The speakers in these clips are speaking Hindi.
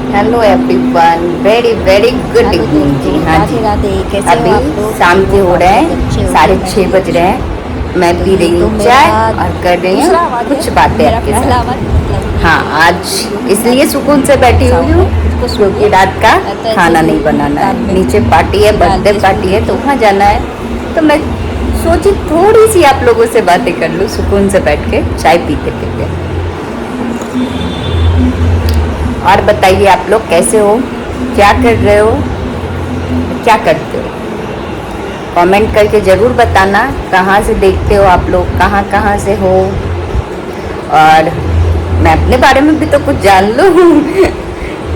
Hello everyone, very very good hello evening जी। दोस्तों, हाँ जी, राधे राधे। कैसे हो अभी आप लोग? शाम आई के होप हो आप रहे लोग हैं, अच्छे होंगे। साढ़े मैं भी छः बज अच्छी रहे हूँ। हैं। मैं तो पी ये रही तो हूँ मेरा चाय और कर रही हूँ दूसरा आवाज़ है। कुछ बातें मेरा आपके पहला साथ। आवाज़ मतलब ये हाँ, आज वीडियो के इसलिए साथ सुकून से बैठी हुई साउंड हूँ है, खुद को क्योंकि सुनिए। रात का तो ऐसे खाना ही नहीं बनाना कान है। में नीचे पार्टी है, डाल बर्थडे के सुन पार्टी है, तो लीजिए। वहाँ जाना है। तो मैं सोची थोड़ी सी आप लोगों से बातें कर लूँ सुकून से बैठ के चाय पीते पीते। और बताइए आप लोग कैसे हो, क्या कर रहे हो, क्या करते हो? कमेंट करके ज़रूर बताना कहाँ से देखते हो आप लोग, कहाँ कहाँ से हो। और मैं अपने बारे में भी तो कुछ जान लूँ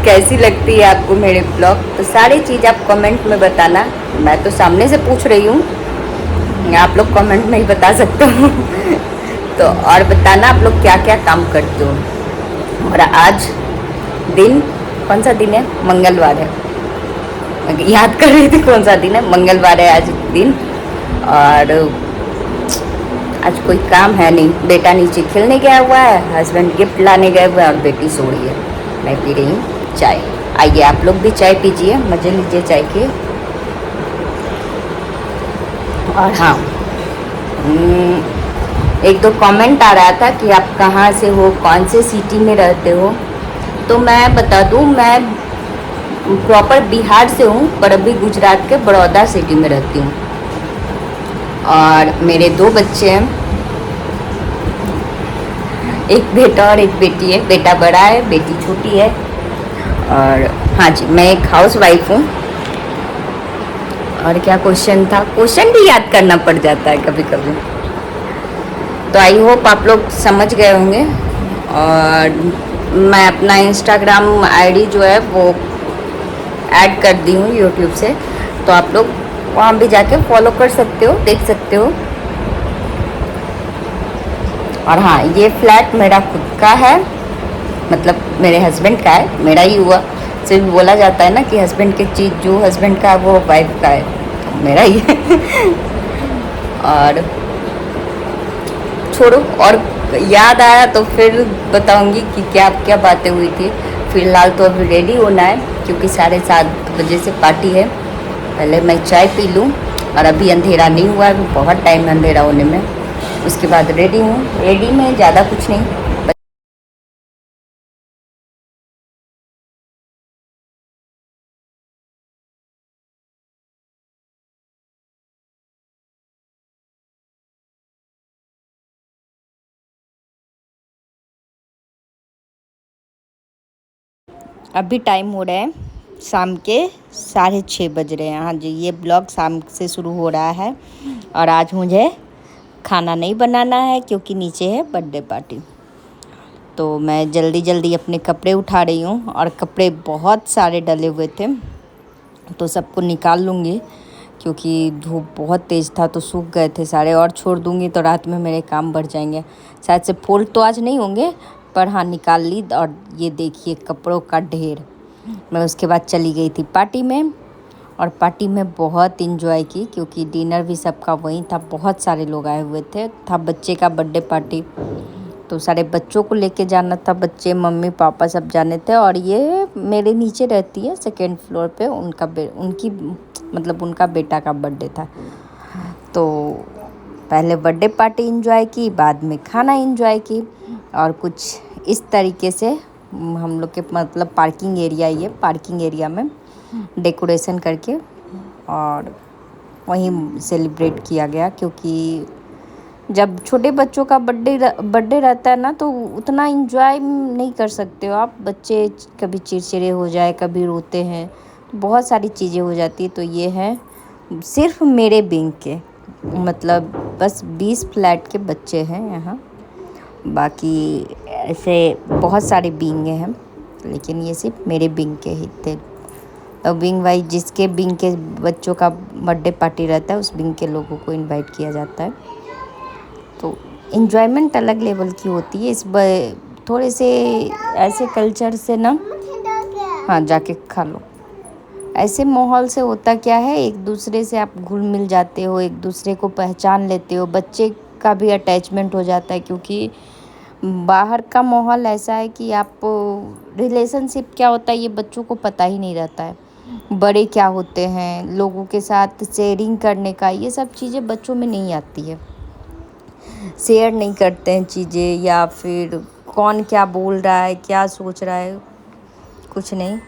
कैसी लगती है आपको मेरे ब्लॉग, तो सारी चीज़ आप कमेंट में बताना। मैं तो सामने से पूछ रही हूँ, आप लोग कमेंट में ही बता सकते हो तो और बताना आप लोग क्या क्या काम करते हो। और आज दिन कौन सा दिन है? मंगलवार है। याद कर रही थी कौन सा दिन है, मंगलवार है आज दिन। और आज कोई काम है नहीं, बेटा नीचे खेलने गया हुआ है, हस्बैंड गिफ्ट लाने गए हुए हैं और बेटी सो रही है। मैं पी रही हूँ चाय। आइए आप लोग भी चाय पीजिए, मज़े लीजिए चाय के। और हाँ, एक दो कमेंट आ रहा था कि आप कहाँ से हो, कौन से सिटी में रहते हो। तो मैं बता दूँ, मैं प्रॉपर बिहार से हूँ पर अभी गुजरात के बड़ौदा सिटी में रहती हूँ। और मेरे दो बच्चे हैं, एक बेटा और एक बेटी है। बेटा बड़ा है, बेटी छोटी है। और हाँ जी, मैं एक हाउस वाइफ हूँ। और क्या क्वेश्चन था? क्वेश्चन भी याद करना पड़ जाता है कभी कभी। तो आई होप आप लोग समझ गए होंगे। और मैं अपना इंस्टाग्राम आईडी जो है वो ऐड कर दी हूँ यूट्यूब से, तो आप लोग वहाँ भी जाके फॉलो कर सकते हो, देख सकते हो। और हाँ, ये फ्लैट मेरा खुद का है, मतलब मेरे हस्बैंड का है, मेरा ही हुआ। सिर्फ बोला जाता है ना कि हस्बैंड की चीज़ जो हस्बैंड का है वो वाइफ का है, तो मेरा ही है और छोड़ो, और याद आया तो फिर बताऊंगी कि क्या क्या बातें हुई थी। फिलहाल तो अभी रेडी होना है क्योंकि 7:30 बजे से पार्टी है। पहले मैं चाय पी लूँ, और अभी अंधेरा नहीं हुआ है, अभी बहुत टाइम है अंधेरा होने में। उसके बाद रेडी हूँ। रेडी में ज़्यादा कुछ नहीं। अभी टाइम हो रहा है शाम के 6:30 बज रहे हैं। हाँ जी, ये ब्लॉग शाम से शुरू हो रहा है। और आज मुझे खाना नहीं बनाना है क्योंकि नीचे है बर्थडे पार्टी। तो मैं जल्दी जल्दी अपने कपड़े उठा रही हूँ, और कपड़े बहुत सारे डले हुए थे तो सबको निकाल लूँगी क्योंकि धूप बहुत तेज़ था तो सूख गए थे सारे। और छोड़ दूँगी तो रात में मेरे काम बढ़ जाएंगे। शायद से फोल्ड तो आज नहीं होंगे, पर हाँ निकाल ली। और ये देखिए कपड़ों का ढेर। मैं उसके बाद चली गई थी पार्टी में, और पार्टी में बहुत इंजॉय की क्योंकि डिनर भी सबका वहीं था। बहुत सारे लोग आए हुए थे, था बच्चे का बर्थडे पार्टी, तो सारे बच्चों को लेके जाना था। बच्चे मम्मी पापा सब जाने थे। और ये मेरे नीचे रहती है सेकेंड फ्लोर पे, उनकी मतलब उनका बेटा का बर्थडे था। तो पहले बर्थडे पार्टी इंजॉय की, बाद में खाना इंजॉय की। और कुछ इस तरीके से हम लोग के मतलब पार्किंग एरिया, ये पार्किंग एरिया में डेकोरेशन करके और वहीं सेलिब्रेट किया गया। क्योंकि जब छोटे बच्चों का बर्थडे रहता है ना, तो उतना इंजॉय नहीं कर सकते हो आप। बच्चे कभी चिड़चिड़े हो जाए, कभी रोते हैं, तो बहुत सारी चीज़ें हो जाती है। तो ये है सिर्फ मेरे विंग के, मतलब बस 20 फ्लैट के बच्चे हैं यहाँ। बाकी ऐसे बहुत सारे विंग हैं, लेकिन ये सिर्फ मेरे विंग के ही थे। तो विंग वाइज जिसके विंग के बच्चों का बर्थडे पार्टी रहता है, उस विंग के लोगों को इनवाइट किया जाता है। तो इन्जॉयमेंट अलग लेवल की होती है। थोड़े से ऐसे कल्चर से ना, हाँ जाके खा लो। ऐसे माहौल से होता क्या है, एक दूसरे से आप घुल मिल जाते हो, एक दूसरे को पहचान लेते हो। बच्चे का भी अटैचमेंट हो जाता है क्योंकि बाहर का माहौल ऐसा है कि आप रिलेशनशिप क्या होता है ये बच्चों को पता ही नहीं रहता है। बड़े क्या होते हैं, लोगों के साथ शेयरिंग करने का, ये सब चीज़ें बच्चों में नहीं आती है। शेयर नहीं करते हैं चीज़ें, या फिर कौन क्या बोल रहा है, क्या सोच रहा है, कुछ नहीं।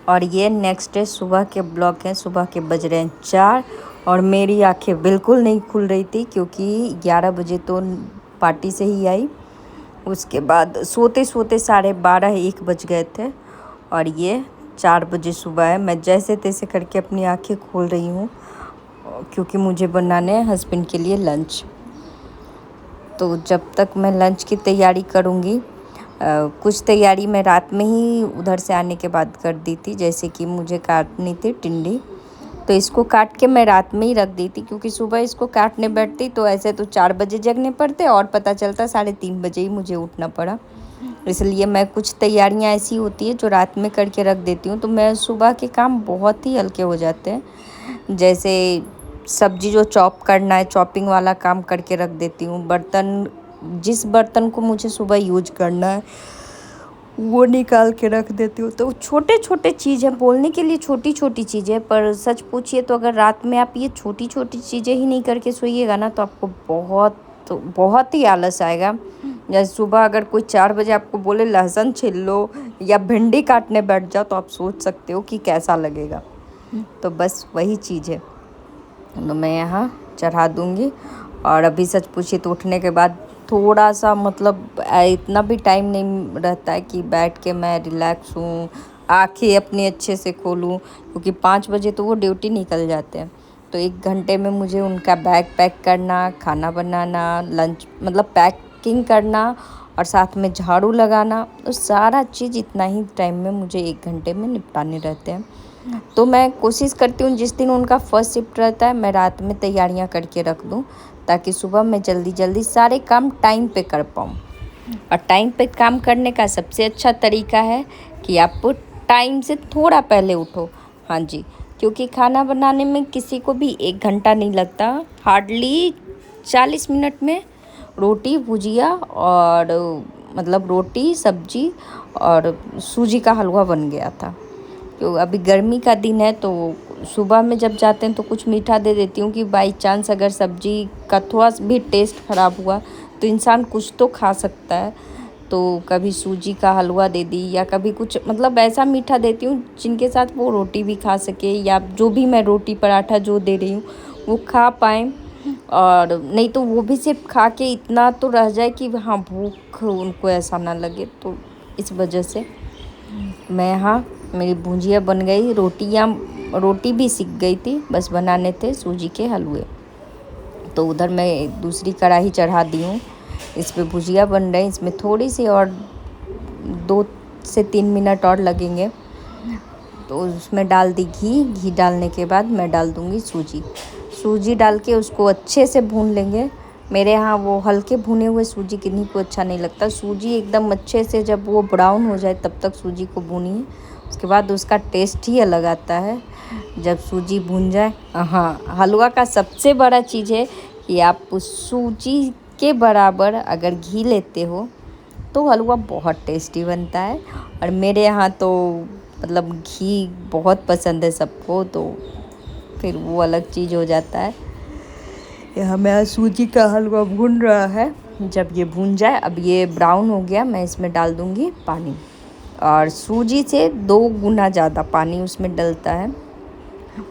और ये नेक्स्ट डे सुबह के ब्लॉग हैं। सुबह के बज रहे हैं 4 और मेरी आंखें बिल्कुल नहीं खुल रही थी, क्योंकि 11 बजे तो पार्टी से ही आई। उसके बाद सोते सोते 12:30-1 बज गए थे, और ये 4 बजे सुबह है। मैं जैसे तैसे करके अपनी आंखें खोल रही हूँ, क्योंकि मुझे बनाने हैं हस्बैंड के लिए लंच। तो जब तक मैं लंच की तैयारी करूँगी, कुछ तैयारी मैं रात में ही उधर से आने के बाद कर दी थी। जैसे कि मुझे काटनी थी टिंडी, तो इसको काट के मैं रात में ही रख दी थी, क्योंकि सुबह इसको काटने बैठती तो ऐसे तो 4 बजे जगने पड़ते, और पता चलता 3:30 बजे ही मुझे उठना पड़ा। इसलिए मैं कुछ तैयारियां ऐसी होती है जो रात में करके रख देती हूँ, तो मैं सुबह के काम बहुत ही हल्के हो जाते हैं। जैसे सब्जी जो चॉप करना है, चॉपिंग वाला काम करके रख देती हूँ। बर्तन, जिस बर्तन को मुझे सुबह यूज करना है वो निकाल के रख देती हूँ। तो छोटे छोटे चीज़ें, बोलने के लिए छोटी छोटी चीज़ें, पर सच पूछिए तो अगर रात में आप ये छोटी छोटी चीज़ें ही नहीं करके सोइएगा ना, तो आपको बहुत ही आलस आएगा। जैसे सुबह अगर कोई 4 बजे आपको बोले लहसुन छील लो या भिंडी काटने बैठ जाओ, तो आप सोच सकते हो कि कैसा लगेगा। तो बस वही चीज़ है, तो मैं यहाँ चढ़ा दूँगी। और अभी सच पूछिए तो उठने के बाद थोड़ा सा मतलब इतना भी टाइम नहीं रहता है कि बैठ के मैं रिलैक्स हूँ, आँखें अपनी अच्छे से खोलूँ, क्योंकि 5 बजे तो वो ड्यूटी निकल जाते हैं। तो 1 घंटे में मुझे उनका बैग पैक करना, खाना बनाना, लंच मतलब पैकिंग करना, और साथ में झाड़ू लगाना, तो सारा चीज़ इतना ही टाइम में मुझे 1 घंटे में निपटाने रहते हैं। तो मैं कोशिश करती हूँ जिस दिन उनका फर्स्ट शिफ्ट रहता है, मैं रात में तैयारियाँ करके रख दूँ, ताकि सुबह मैं जल्दी जल्दी सारे काम टाइम पे कर पाऊँ। और टाइम पे काम करने का सबसे अच्छा तरीका है कि आप टाइम से थोड़ा पहले उठो। हाँ जी, क्योंकि खाना बनाने में किसी को भी 1 घंटा नहीं लगता, हार्डली 40 मिनट में रोटी भुजिया और मतलब रोटी सब्जी और सूजी का हलवा बन गया था। तो अभी गर्मी का दिन है, तो सुबह में जब जाते हैं तो कुछ मीठा दे देती हूँ, कि बाई चांस अगर सब्जी का थोड़ा भी टेस्ट ख़राब हुआ तो इंसान कुछ तो खा सकता है। तो कभी सूजी का हलवा दे दी, या कभी कुछ मतलब ऐसा मीठा देती हूँ जिनके साथ वो रोटी भी खा सके, या जो भी मैं रोटी पराठा जो दे रही हूँ वो खा पाएँ। और नहीं तो वो भी सिर्फ खा के इतना तो रह जाए कि हाँ भूख उनको ऐसा ना लगे। तो इस वजह से मैं यहाँ, मेरी भुजिया बन गई, रोटी भी सीख गई थी, बस बनाने थे सूजी के हलवे। तो उधर मैं दूसरी कढ़ाई चढ़ा दी हूँ, इस पे भुजिया बन रही, इसमें थोड़ी सी और 2 से 3 मिनट और लगेंगे। तो उसमें डाल दी घी डालने के बाद मैं डाल दूँगी सूजी डाल के उसको अच्छे से भून लेंगे। मेरे यहाँ वो हल्के भुने हुए सूजी किन्हीं को अच्छा नहीं लगता। सूजी एकदम अच्छे से जब वो ब्राउन हो जाए तब तक सूजी को भूनिए, उसके बाद उसका टेस्ट ही अलग आता है जब सूजी भून जाए। हाँ, हलवा का सबसे बड़ा चीज़ है कि आप सूजी के बराबर अगर घी लेते हो तो हलवा बहुत टेस्टी बनता है। और मेरे यहाँ तो मतलब घी बहुत पसंद है सबको, तो फिर वो अलग चीज़ हो जाता है। यहाँ मेरा सूजी का हलवा भून रहा है। जब ये भून जाए, अब ये ब्राउन हो गया, मैं इसमें डाल दूँगी पानी, और सूजी से 2 गुना ज़्यादा पानी उसमें डलता है।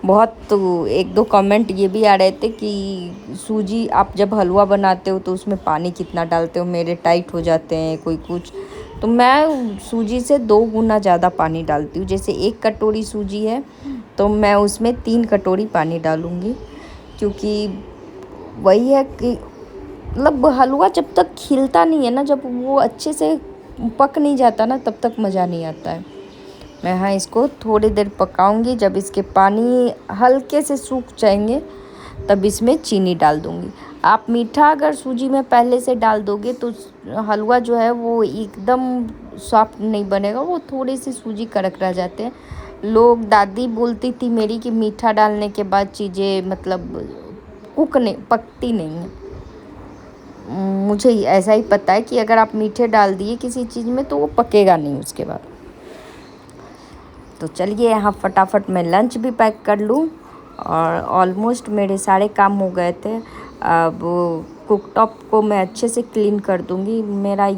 बहुत तो 1-2 कमेंट ये भी आ रहे थे कि सूजी आप जब हलवा बनाते हो तो उसमें पानी कितना डालते हो, मेरे टाइट हो जाते हैं कोई कुछ। तो मैं सूजी से 2 गुना ज़्यादा पानी डालती हूँ। जैसे 1 कटोरी सूजी है तो मैं उसमें 3 कटोरी पानी डालूँगी, क्योंकि वही है कि मतलब हलवा जब तक खिलता नहीं है ना, जब वो अच्छे से पक नहीं जाता ना, तब तक मज़ा नहीं आता है। मैं यहाँ इसको थोड़ी देर पकाऊंगी। जब इसके पानी हल्के से सूख जाएंगे तब इसमें चीनी डाल दूंगी। आप मीठा अगर सूजी में पहले से डाल दोगे तो हलवा जो है वो एकदम सॉफ्ट नहीं बनेगा, वो थोड़ी सी सूजी कड़क रह जाते हैं। लोग, दादी बोलती थी मेरी कि मीठा डालने के बाद चीज़ें मतलब कुक नहीं, पकती नहीं हैं। मुझे ऐसा ही पता है कि अगर आप मीठे डाल दिए किसी चीज़ में तो वो पकेगा नहीं उसके बाद। तो चलिए यहाँ फटाफट मैं लंच भी पैक कर लूँ। और ऑलमोस्ट मेरे सारे काम हो गए थे। अब कुकटॉप को मैं अच्छे से क्लीन कर दूँगी। मेरा ये